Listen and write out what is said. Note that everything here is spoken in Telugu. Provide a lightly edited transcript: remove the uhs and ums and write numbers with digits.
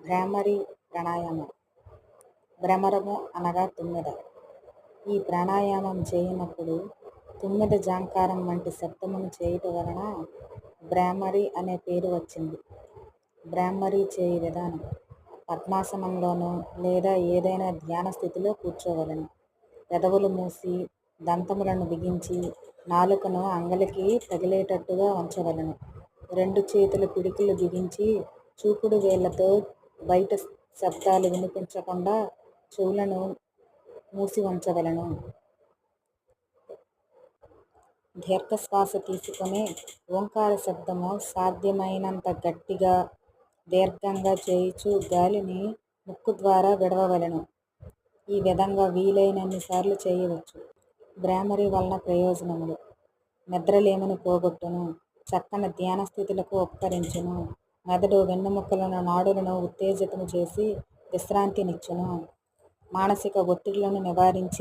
భ్రామరి ప్రాణాయామం. భ్రమరము అనగా తుమ్మెద. ఈ ప్రాణాయామం చేయనప్పుడు తుమ్మెద జాంకారం వంటి శబ్దమును చేయుట వలన భ్రామరి అనే పేరు వచ్చింది. భ్రామరి చేయి విధానం: పద్మాసనంలోనో లేదా ఏదైనా ధ్యాన స్థితిలో కూర్చోవలెను. పెదవులు మూసి దంతములను బిగించి నాలుకను అంగలికి తగిలేటట్టుగా ఉంచవలెను. 2 చేతుల పిడికిళ్ళు బిగించి చూపుడు వేళ్లతో బయట శబ్దాలు వినిపించకుండా చెవులను మూసి ఉంచవలెను. దీర్ఘశ్వాస తీసుకొని ఓంకార శబ్దము సాధ్యమైనంత గట్టిగా దీర్ఘంగా చేయుచు గాలిని ముక్కు ద్వారా విడవవలెను. ఈ విధంగా వీలైనన్ని సార్లు చేయవచ్చు. భ్రామరి వలన ప్రయోజనములు: నిద్రలేమిని పోగొట్టును, చక్కని ధ్యాన స్థితులకు ఉపకరించును, మెదడు వెన్నెముకలను నాడులను ఉత్తేజితము చేసి విశ్రాంతినిచ్చును, మానసిక ఒత్తిళ్లను నివారించి